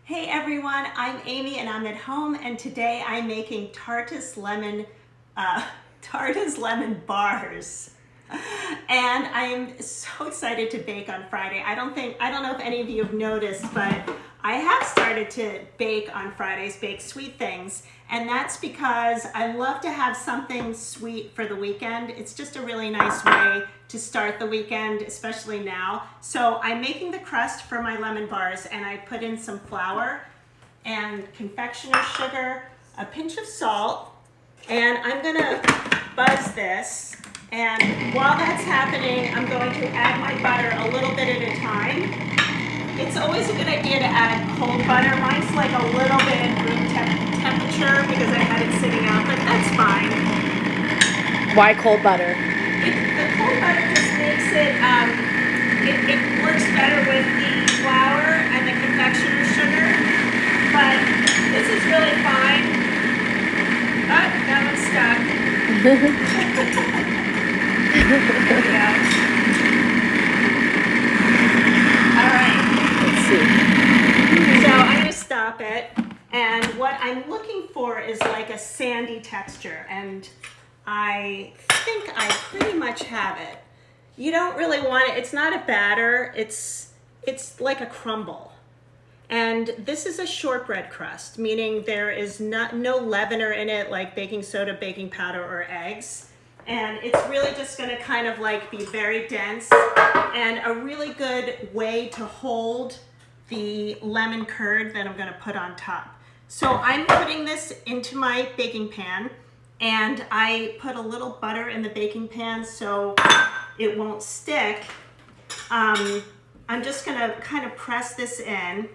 Hey everyone, I'm Amy and I'm at home, and today I'm making Tartest Lemon Bars. And I'm so excited to bake on Friday. I don't know if any of you have noticed, but I have started to bake on Fridays, bake sweet things. And that's because I love to have something sweet for the weekend. It's just a really nice way to start the weekend, especially now. So I'm making the crust for my lemon bars, and I put in some flour and confectioner's sugar, a pinch of salt, and I'm gonna buzz this. And while that's happening, I'm going to add my butter a little bit at a time. It's always a good idea to add cold butter. Mine's like a little bit room temperature because I had it sitting out, but that's fine. Why cold butter? The cold butter just makes it, it works better with the flour and the confectioner's sugar, but this is really fine. Oh, now I'm stuck. There we go. All right. Let's see. So I'm going to stop it, and what I'm looking for is like a sandy texture, and I think I pretty much have it. You don't really want it. It's not a batter. It's like a crumble. And this is a shortbread crust, meaning there is no leavener in it like baking soda, baking powder, or eggs. And it's really just going to kind of like be very dense and a really good way to hold the lemon curd that I'm going to put on top. So I'm putting this into my baking pan, and I put a little butter in the baking pan so it won't stick. I'm just going to kind of press this in,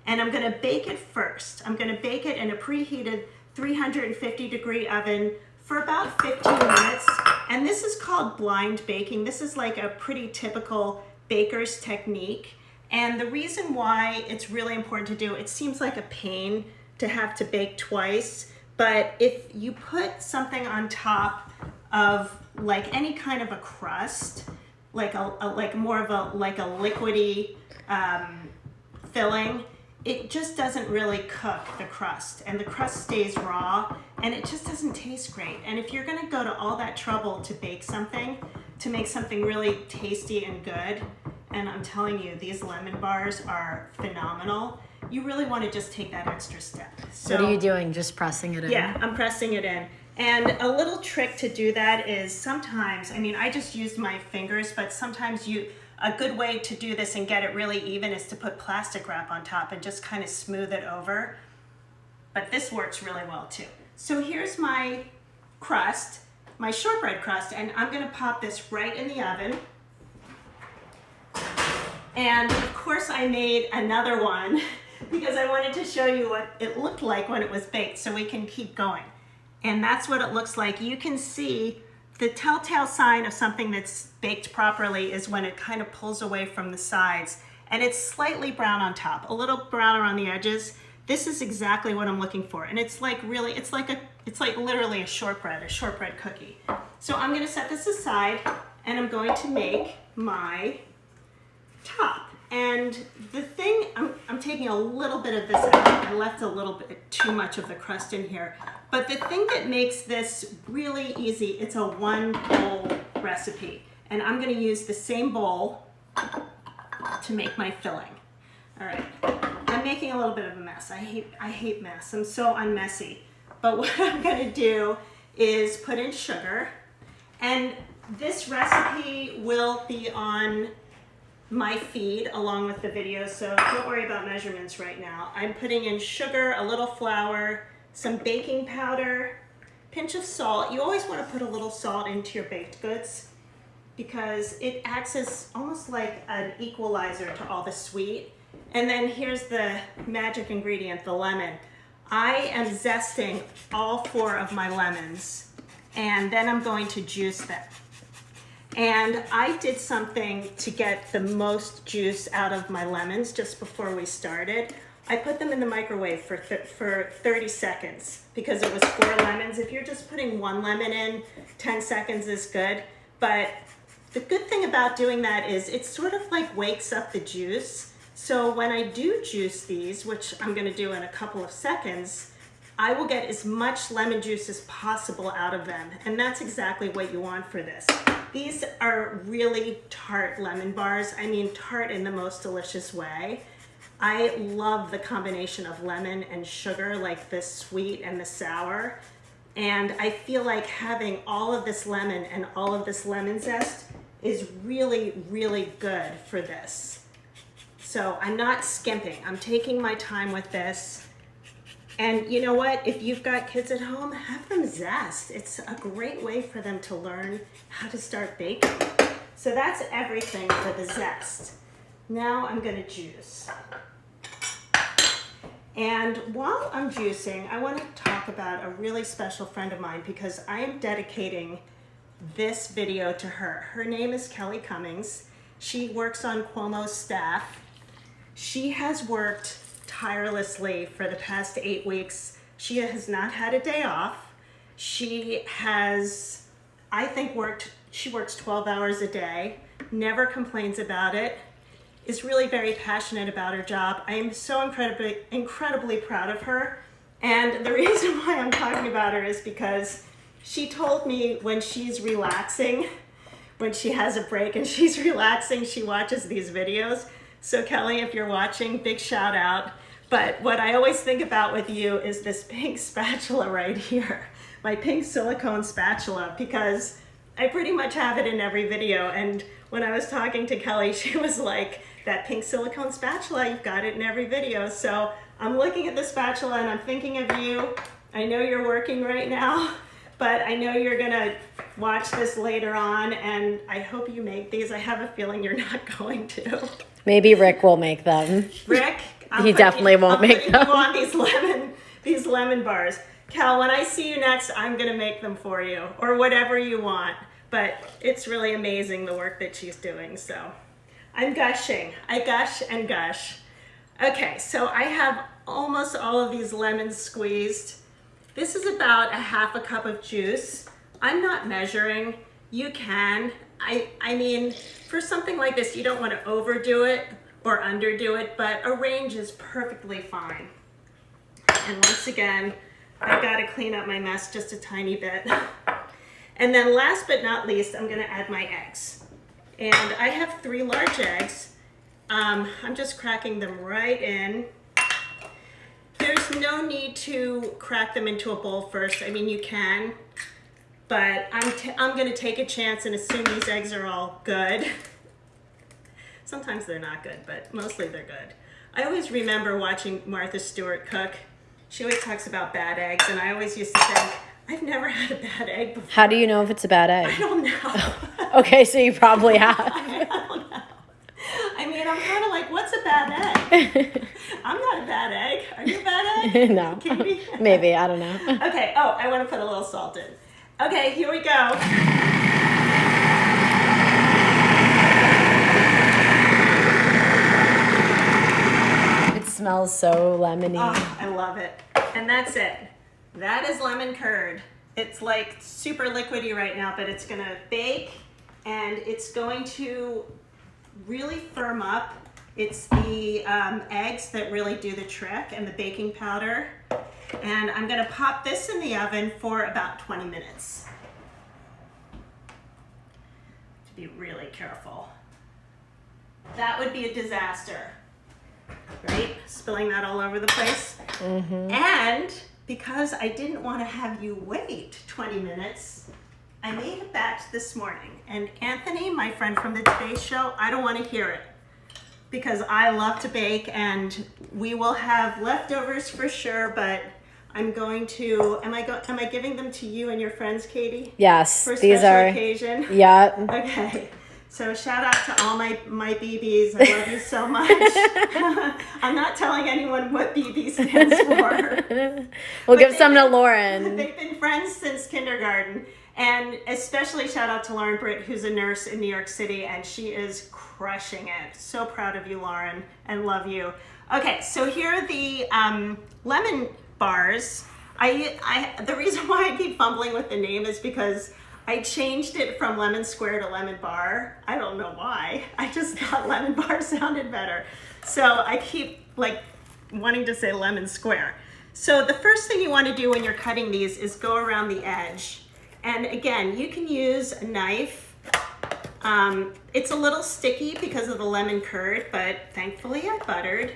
and I'm going to bake it first. I'm going to bake it in a preheated 350-degree oven for about 15 minutes. And this is called blind baking. This is like a pretty typical baker's technique. And the reason why it's really important to do, it seems like a pain to have to bake twice, but if you put something on top of like any kind of a crust, like more of a liquidy filling, it just doesn't really cook the crust, and the crust stays raw, and it just doesn't taste great. And if you're gonna go to all that trouble to bake something, to make something really tasty and good, and I'm telling you, these lemon bars are phenomenal, you really wanna just take that extra step. So, what are you doing? Just pressing it in? Yeah, I'm pressing it in. And a little trick to do that is sometimes, I mean, I just used my fingers, but sometimes a good way to do this and get it really even is to put plastic wrap on top and just kind of smooth it over. But this works really well too. So here's my crust, my shortbread crust, and I'm gonna pop this right in the oven. And of course I made another one because I wanted to show you what it looked like when it was baked so we can keep going. And that's what it looks like. You can see the telltale sign of something that's baked properly is when it kind of pulls away from the sides and it's slightly brown on top, a little brown around the edges. This is exactly what I'm looking for. And it's like really, it's like literally a shortbread cookie. So I'm gonna set this aside and I'm going to make my top. And the thing, I'm taking a little bit of this out. I left a little bit too much of the crust in here. But the thing that makes this really easy, it's a one bowl recipe. And I'm gonna use the same bowl to make my filling. All right, I'm making a little bit of a mess. I hate mess, I'm so unmessy. But what I'm gonna do is put in sugar. And this recipe will be on my feed along with the video, so don't worry about measurements right now. I'm putting in sugar, a little flour, some baking powder, pinch of salt. You always want to put a little salt into your baked goods because it acts as almost like an equalizer to all the sweet. And then here's the magic ingredient, the lemon. I am zesting all 4 of my lemons, and then I'm going to juice them. And I did something to get the most juice out of my lemons just before we started. I put them in the microwave for 30 seconds because it was 4 lemons. If you're just putting 1 lemon in, 10 seconds is good. But the good thing about doing that is it sort of like wakes up the juice So when I do juice these, which I'm gonna do in a couple of seconds, I will get as much lemon juice as possible out of them. And that's exactly what you want for this. These are really tart lemon bars. I mean, tart in the most delicious way. I love the combination of lemon and sugar, like the sweet and the sour. And I feel like having all of this lemon and all of this lemon zest is really, really good for this. So I'm not skimping. I'm taking my time with this. And you know what? If you've got kids at home, have them zest. It's a great way for them to learn how to start baking. So that's everything for the zest. Now I'm gonna juice. And while I'm juicing, I want to talk about a really special friend of mine because I am dedicating this video to her. Her name is Kelly Cummings. She works on Cuomo's staff. She has worked tirelessly for the past 8 weeks. She has not had a day off. She has, I think, she works 12 hours a day, never complains about it, is really very passionate about her job. I am so incredibly proud of her. And the reason why I'm talking about her is because she told me when she's relaxing, when she has a break and she's relaxing, she watches these videos. So Kelly, if you're watching, big shout out. But what I always think about with you is this pink spatula right here, my pink silicone spatula, because I pretty much have it in every video. And when I was talking to Kelly, she was like, that pink silicone spatula, you've got it in every video. So I'm looking at the spatula and I'm thinking of you. I know you're working right now, but I know you're gonna watch this later on and I hope you make these. I have a feeling you're not going to. Maybe Rick will make them. Rick? He definitely won't make them. You on these lemon bars. Cal, when I see you next, I'm gonna make them for you or whatever you want. But it's really amazing the work that she's doing, so. I'm gushing. I gush and gush. Okay, so I have almost all of these lemons squeezed. This is about a half a cup of juice. I'm not measuring. You can. I mean, for something like this, you don't want to overdo it or underdo it, but a range is perfectly fine. And once again, I gotta clean up my mess just a tiny bit. And then last but not least, I'm gonna add my eggs. And I have 3 large eggs. I'm just cracking them right in. There's no need to crack them into a bowl first. I mean, you can, but I'm gonna take a chance and assume these eggs are all good. Sometimes they're not good, but mostly they're good. I always remember watching Martha Stewart cook. She always talks about bad eggs, and I always used to think, I've never had a bad egg before. How do you know if it's a bad egg? I don't know. Okay, so you probably have. I don't know. I mean, I'm kind of like, what's a bad egg? I'm not a bad egg. Are you a bad egg? No. Katie? Maybe, I don't know. Okay, oh, I want to put a little salt in. Okay, here we go. It smells so lemony. Oh, I love it. And that's it. That is lemon curd. It's like super liquidy right now, but it's gonna bake and it's going to really firm up. It's the eggs that really do the trick and the baking powder. And I'm gonna pop this in the oven for about 20 minutes. To be really careful. That would be a disaster, right? Spilling that all over the place. Mm-hmm. And because I didn't want to have you wait 20 minutes, I made a batch this morning. And Anthony, my friend from the Today Show, I don't want to hear it because I love to bake and we will have leftovers for sure, but I'm going to, am I giving them to you and your friends, Katie? Yes, for a these special are, occasion? Yeah. Okay. So shout out to all my BBs. I love you so much. I'm not telling anyone what BB stands for. We'll give some to Lauren. They've been friends since kindergarten. And especially shout out to Lauren Britt, who's a nurse in New York City, and she is crushing it. So proud of you, Lauren, and love you. Okay, so here are the lemon bars. The reason why I keep fumbling with the name is because I changed it from lemon square to lemon bar. I don't know why. I just thought lemon bar sounded better. So I keep like wanting to say lemon square. So the first thing you want to do when you're cutting these is go around the edge. And again, you can use a knife. It's a little sticky because of the lemon curd, but thankfully I buttered.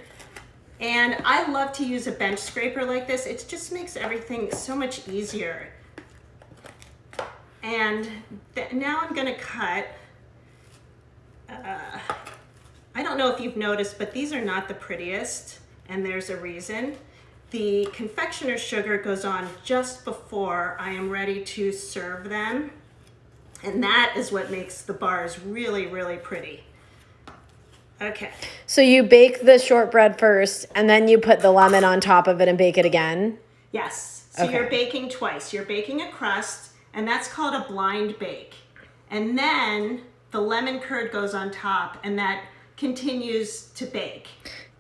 And I love to use a bench scraper like this. It just makes everything so much easier. And now I'm gonna cut, I don't know if you've noticed, but these are not the prettiest, and there's a reason. The confectioner's sugar goes on just before I am ready to serve them. And that is what makes the bars really, really pretty. Okay. So you bake the shortbread first, and then you put the lemon on top of it and bake it again? Yes. So you're baking twice. You're baking a crust, and that's called a blind bake. And then the lemon curd goes on top, and that continues to bake.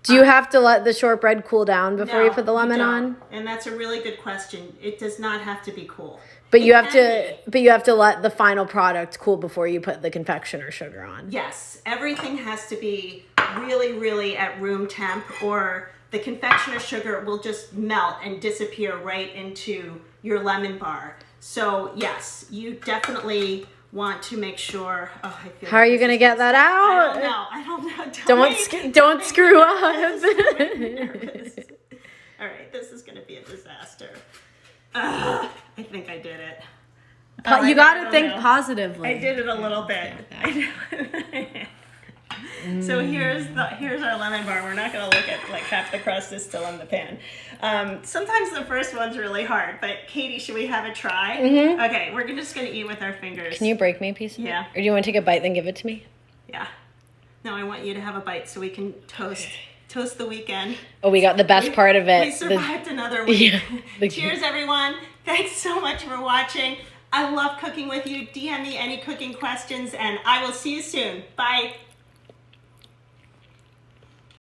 Do you have to let the shortbread cool down before you put the lemon don't. on? And that's a really good question. It does not have to be cool. But you have to let the final product cool before you put the confectioner sugar on. Yes, everything has to be really, really at room temp, or the confectioner sugar will just melt and disappear right into your lemon bar. So yes, you definitely want to make sure. Oh, I feel. How are you gonna get that out? I don't know. Don't screw up. I'm nervous. All right, this is gonna be a disaster. I think I did it. You gotta think positively. I did it a little bit. So here's our lemon bar. We're not gonna look at like half the crust is still in the pan. Sometimes the first one's really hard, but Katie, should we have a try? Mm-hmm. Okay, we're just gonna eat with our fingers. Can you break me a piece of it? Yeah. Or do you want to take a bite then give it to me? Yeah. No, I want you to have a bite so we can toast the weekend. Oh, we got the best part of it. We survived another week. Yeah. Cheers, everyone. Thanks so much for watching. I love cooking with you. DM me any cooking questions, and I will see you soon. Bye.